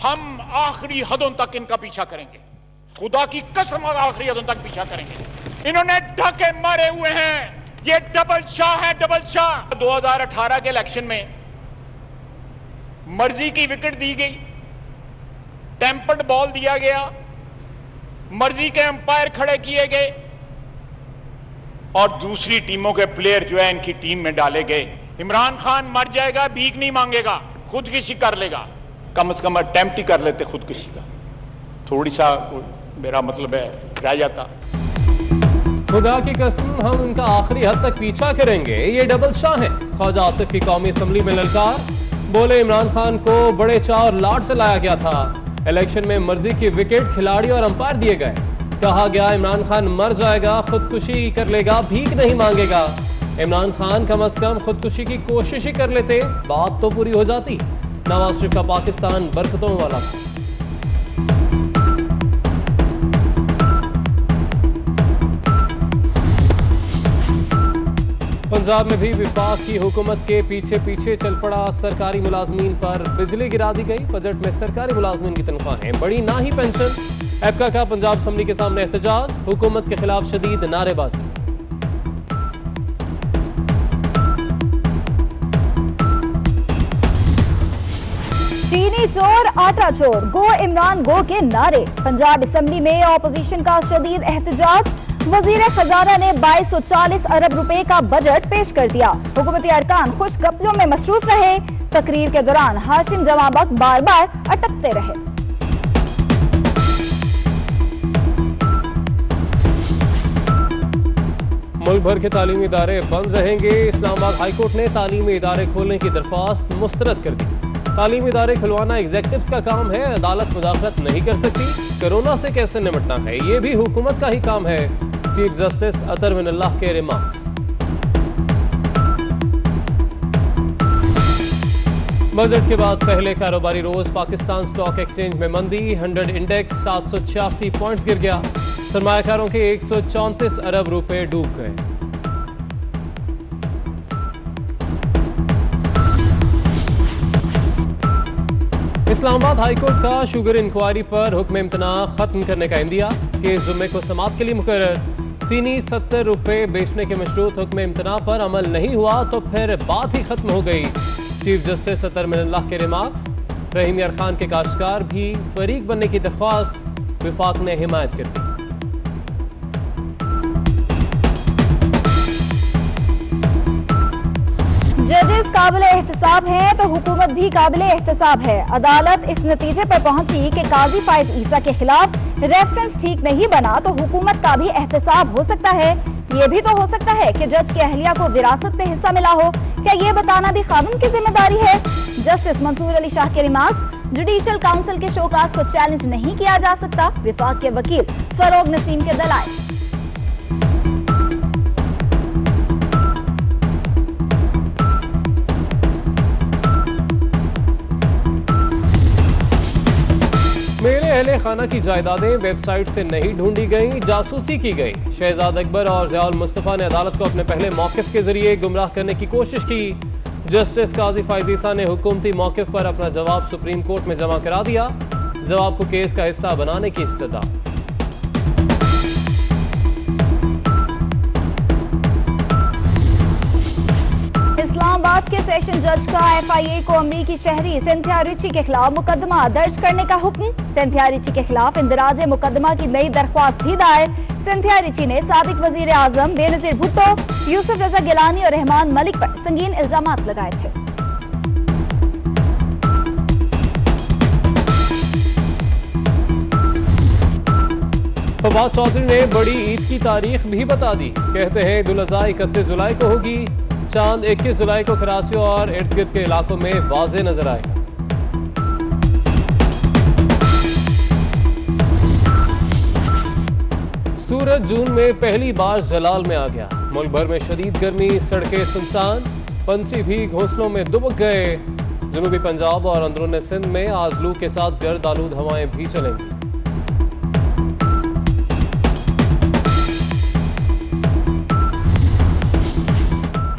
हम आखिरी हदों तक इनका पीछा करेंगे, खुदा की कसम आखिरी हदों तक पीछा करेंगे। इन्होंने ढके मारे हुए हैं, ये डबल शाह है, डबल शाह। 2018 के इलेक्शन में मर्जी की विकेट दी गई, टेम्पर्ड बॉल दिया गया, मर्जी के अंपायर खड़े किए गए और दूसरी टीमों के प्लेयर जो है इनकी टीम में डाले गए। इमरान खान मर जाएगा, भीख नहीं मांगेगा, खुदकुशी कर लेगा। कम से कम अटेम्प्ट ही कर लेते खुदकुशी का, थोड़ी सा मेरा मतलब है रह जाता। खुदा की कसम हम इनका आखिरी हद तक पीछा करेंगे, ये डबल शाह है। ख्वाजा आसिफ की कौमी असम्बली में ललकार, बोले इमरान खान को बड़े चाव और लाड से लाया गया था। इलेक्शन में मर्जी की विकेट खिलाड़ी और अंपायर दिए गए। कहा गया इमरान खान मर जाएगा, खुदकुशी कर लेगा, भीख नहीं मांगेगा। इमरान खान कम से कम खुदकुशी की कोशिश ही कर लेते, बात तो पूरी हो जाती। नवाज शरीफ का पाकिस्तान बरकतों वाला था। पंजाब में भी विफाक की हुकूमत के पीछे पीछे चल पड़ा। सरकारी मुलाजमीन पर बिजली गिरा दी गई। बजट में सरकारी मुलाजमीन की तनख्वाहें बढ़ी ना ही पेंशन। एपका का पंजाब असम्बली के सामने एहतजाज, हुकूमत के खिलाफ शदीद नारेबाजी। चीनी चोर आटा चोर, गो इमरान गो के नारे। पंजाब असम्बली में ऑपोजिशन का शदीद एहतजाज। वजीर खजाना ने 2240 अरब रुपए का बजट पेश कर दिया। हुकूमती अरकान खुश गप्पियों में मसरूफ रहे। तकरीर के दौरान हाशिम जमाबक बार बार अटकते रहे। मुल्क भर के तालीमी इदारे बंद रहेंगे। इस्लामाबाद हाईकोर्ट ने तालीमी इदारे खोलने की दरख्वास्त मुस्तरद कर दी। तालीमी इदारे खुलवाना एग्जेक्टिव्स का काम है, अदालत मुदाखलत नहीं कर सकती। कोरोना से कैसे निपटना है ये भी हुकूमत का ही काम है। चीफ जस्टिस अतर मिनल्लाह के रिमार्क्स। बजट के बाद पहले कारोबारी रोज पाकिस्तान स्टॉक एक्सचेंज में मंदी। 100 इंडेक्स 786 पॉइंट्स गिर गया। सरमायाकारों के 134 अरब रुपए डूब गए। इस्लामाबाद हाईकोर्ट का शुगर इंक्वायरी पर हुक्म इम्तना खत्म करने का इंदिया। केस जुम्मे को समाअत के लिए मुकर्रर। चीनी 70 रुपए बेचने के मशरूत हुक्म इम्तना पर अमल नहीं हुआ तो फिर बात ही खत्म हो गई। चीफ जस्टिस अतर मिनल्लाह के रिमार्क्स। रहीम यार खान के काश्तकार भी फरीक बनने की दरख्वास्त, विफाक ने हिमायत कर दी। जजेस काबिल एहतसाब हैं तो हुकूमत भी काबिल एहतसाब है। अदालत इस नतीजे पर पहुंची कि काजी फाइज ईसा के खिलाफ रेफरेंस ठीक नहीं बना तो हुकूमत का भी एहतसाब हो सकता है। ये भी तो हो सकता है कि जज की अहलिया को विरासत पे हिस्सा मिला हो। क्या ये बताना भी कानून की जिम्मेदारी है? जस्टिस मंसूर अली शाह के रिमार्क्स। जुडिशल काउंसिल के शोकाज को चैलेंज नहीं किया जा सकता। विफाक के वकील फरोग नसीम के दलाइल। अहले खाना की जायदादें वेबसाइट से नहीं ढूंढी गई, जासूसी की गई। शहजाद अकबर और ज़ियाउल मुस्तफ़ा ने अदालत को अपने पहले मौक़िफ़ के जरिए गुमराह करने की कोशिश की। जस्टिस काजी फाइज ईसा ने हुकूमती मौक़िफ़ पर अपना जवाब सुप्रीम कोर्ट में जमा करा दिया। जवाब को केस का हिस्सा बनाने की इस्तदा। इस्लामाबाद के सेशन जज का FIA को अमरीकी शहरी सिंथिया रिची के खिलाफ मुकदमा दर्ज करने का हुक्म। सिंथिया रिची के खिलाफ इंदराज मुकदमा की नई दरख्वास्त भी दायर। सिंथिया रिची ने साबिक वजीर आजम बेनजीर भुट्टो, यूसुफ रजा गिलानी और रहमान मलिक पर संगीन इल्जामात लगाए थे। फवाद चौधरी ने बड़ी ईद की तारीख भी बता दी। कहते हैं ईद उल अज़हा 31 जुलाई को होगी। चांद 21 जुलाई को कराची और इर्द गिर्द के इलाकों में वाज़े नजर आएगा। सूरज जून में पहली बार जलाल में आ गया। मुल्क भर में शदीद गर्मी, सड़कें सुनसान, पंछी भी घोंसलों में दुबक गए। जनूबी पंजाब और अंदरूनी सिंध में आज लू के साथ गर्द आलूद हवाएं भी चलेंगी।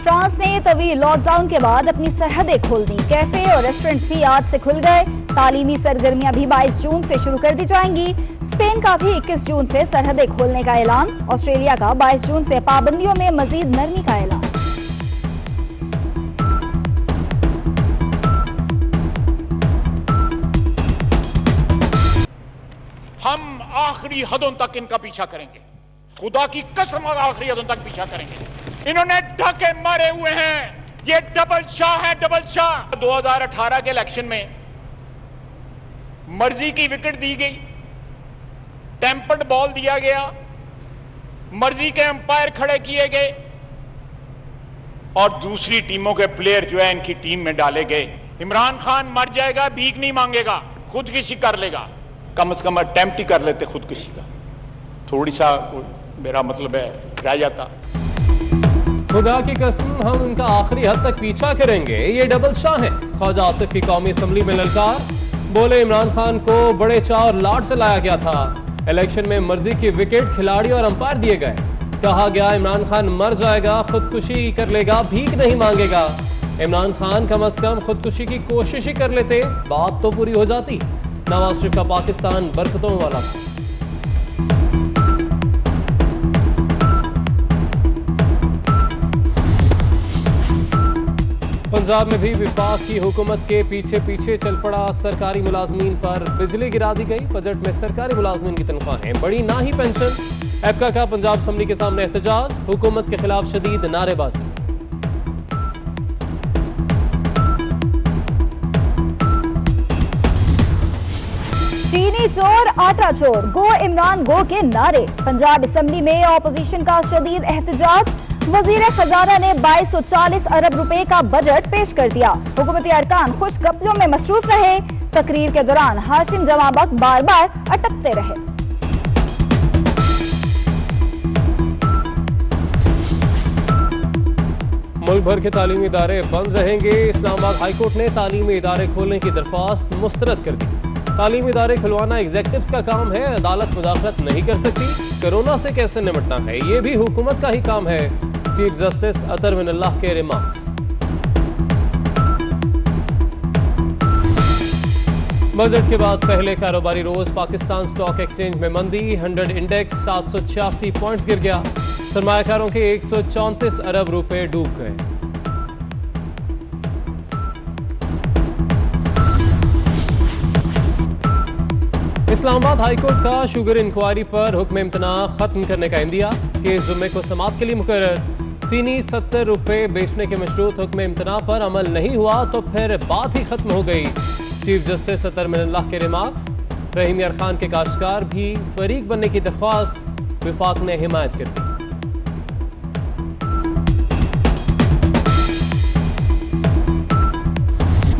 फ्रांस ने तवील लॉकडाउन के बाद अपनी सरहदें खोल दी। कैफे और रेस्टोरेंट्स भी आज से खुल गए। तालीमी सरगर्मियां भी 22 जून से शुरू कर दी जाएंगी। स्पेन का भी 21 जून से सरहदें खोलने का ऐलान। ऑस्ट्रेलिया का 22 जून से पाबंदियों में मजीद नरमी का ऐलान। हम आखिरी हदों तक इनका पीछा करेंगे, खुदा की कसम आखिरी हदों तक पीछा करेंगे। इन्होंने ढके मारे हुए हैं, ये डबल शाह है, डबल शाह। 2018 के इलेक्शन में मर्जी की विकेट दी गई, टेम्पर्ड बॉल दिया गया, मर्जी के अंपायर खड़े किए गए और दूसरी टीमों के प्लेयर जो है इनकी टीम में डाले गए। इमरान खान मर जाएगा, भीख नहीं मांगेगा, खुदकुशी कर लेगा। कम से कम अटेम्प्ट ही कर लेते खुदकुशी का, थोड़ी सा मेरा मतलब है रह जाता। खुदा की कसम हम इनका आखिरी हद तक पीछा करेंगे, ये डबल शाह है। ख्वाजा आसिफ की कौमी असम्बली में ललकार, बोले इमरान खान को बड़े चाव और लाड से लाया गया था। इलेक्शन में मर्जी की विकेट खिलाड़ी और अंपायर दिए गए। कहा गया इमरान खान मर जाएगा, खुदकुशी कर लेगा, भीख नहीं मांगेगा। इमरान खान कम से कम खुदकुशी की कोशिश ही कर लेते, बात तो पूरी हो जाती। नवाज शरीफ का पाकिस्तान बरकतों वाला था। पंजाब में भी विफाक की हुकूमत के पीछे पीछे चल पड़ा। सरकारी मुलाजमीन पर बिजली गिरा दी गई। बजट में सरकारी मुलाजमीन की तनख्वाहें बढ़ी ना ही पेंशन। एपका का पंजाब असम्बली के सामने एहतजाज, हुकूमत के खिलाफ शदीद नारेबाजी। चीनी चोर आटा चोर, गो इमरान गो के नारे। पंजाब असम्बली में ऑपोजिशन का शदीद एहतजाज। वजीर खजाना ने 2240 अरब रुपए का बजट पेश कर दिया। हुकूमती अरकान खुश गप्पियों में मसरूफ रहे। तकरीर के दौरान हाशिम जमाबक बार बार अटकते रहे। मुल्क भर के तालीमी इदारे बंद रहेंगे। इस्लामाबाद हाईकोर्ट ने तालीमी इदारे खोलने की दरख्वास्त मुस्तरद कर दी। तालीमी इदारे खुलवाना एग्जेक्टिव्स का काम है, अदालत मुदाखलत नहीं कर सकती। कोरोना से कैसे निपटना है, ये भी हुकूमत का ही काम है। चीफ जस्टिस अतर मिनल्लाह के रिमार्क्स। बजट के बाद पहले कारोबारी रोज पाकिस्तान स्टॉक एक्सचेंज में मंदी। 100 इंडेक्स 786 पॉइंट्स गिर गया। सरमायाकारों के 134 अरब रुपए डूब गए। इस्लामाबाद हाईकोर्ट का शुगर इंक्वायरी पर हुक्म इम्तना खत्म करने का इंदिया। केस जुम्मे को समाअत के लिए मुकर्रर। चीनी 70 रुपए बेचने के मशरूत हुक्म इम्तना पर अमल नहीं हुआ तो फिर बात ही खत्म हो गई। चीफ जस्टिस अतर मिनल्लाह के रिमार्क्स। रहीम यार खान के काश्तकार भी फरीक बनने की दरख्वास्त, विफाक ने हिमायत कर दी।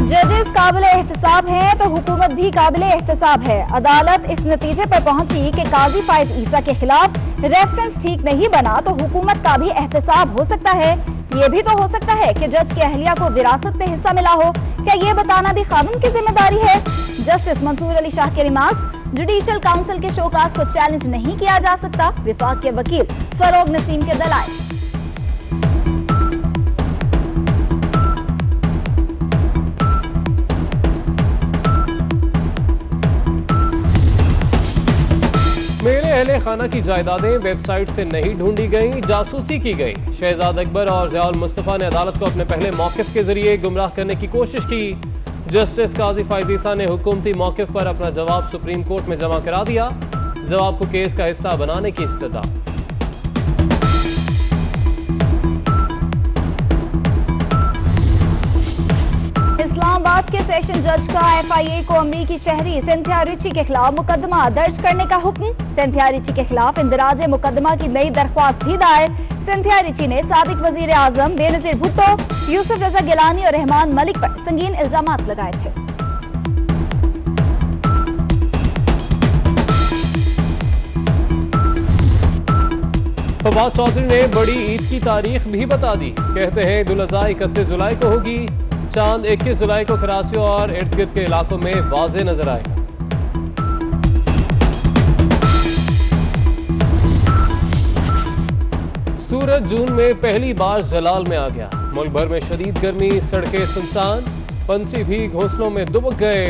जजेस काबिल एहतसाब हैं तो हुकूमत भी काबिल एहतसाब है। अदालत इस नतीजे पर पहुंची कि काजी फाइज ईसा के खिलाफ रेफरेंस ठीक नहीं बना तो हुकूमत का भी एहतसाब हो सकता है। ये भी तो हो सकता है कि जज की अहलिया को विरासत पे हिस्सा मिला हो। क्या ये बताना भी खाविंद की जिम्मेदारी है? जस्टिस मंसूर अली शाह के रिमार्क्स। जुडिशल काउंसिल के शोकाज को चैलेंज नहीं किया जा सकता। विफाक के वकील फरोग नसीम के दलाइल। मेरे अहले खाना की जायदादें वेबसाइट से नहीं ढूंढी गई, जासूसी की गई। शहजाद अकबर और ज़ियाउल मुस्तफ़ा ने अदालत को अपने पहले मौक़िफ़ के जरिए गुमराह करने की कोशिश की। जस्टिस काजी फाइज ईसा ने हुकूमती मौक़िफ़ पर अपना जवाब सुप्रीम कोर्ट में जमा करा दिया। जवाब को केस का हिस्सा बनाने की इस्तदा। इस्लामाबाद के सेशन जज का FIA को अमरीकी शहरी सिंथिया रिची के खिलाफ मुकदमा दर्ज करने का हुक्म। सिंथिया रिची के खिलाफ इंदराज मुकदमा की नई दरख्वास्त भी दायर। सिंथिया रिची ने साबिक वजीर आजम बेनजीर भुट्टो, यूसुफ रजा गिलानी और रहमान मलिक पर संगीन इल्जामात लगाए थे। फवाद चौधरी ने बड़ी ईद की तारीख भी बता दी। कहते हैं ईद उल अज़हा 31 जुलाई को होगी। चांद 21 जुलाई को कराची और इर्द गिर्द के इलाकों में वाज़े नजर आएगा। सूरज जून में पहली बार जलाल में आ गया। मुल्क भर में शदीद गर्मी, सड़कें सुनसान, पंछी भी घोंसलों में दुबक गए।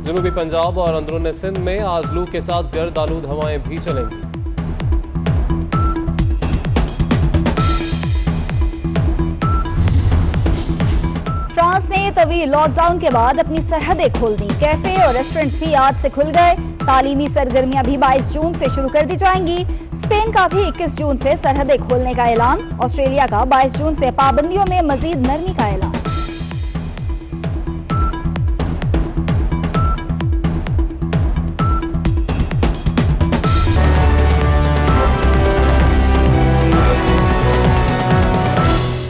जनूबी पंजाब और अंदरूनी सिंध में आज लू के साथ गर्द आलूद हवाएं भी चलेंगी। फ्रांस ने तवील लॉकडाउन के बाद अपनी सरहदें खोल दी। कैफे और रेस्टोरेंट्स भी आज से खुल गए। तालीमी सरगर्मियां भी 22 जून से शुरू कर दी जाएंगी। स्पेन का भी 21 जून से सरहदें खोलने का ऐलान। ऑस्ट्रेलिया का 22 जून से पाबंदियों में मजीद नरमी का ऐलान।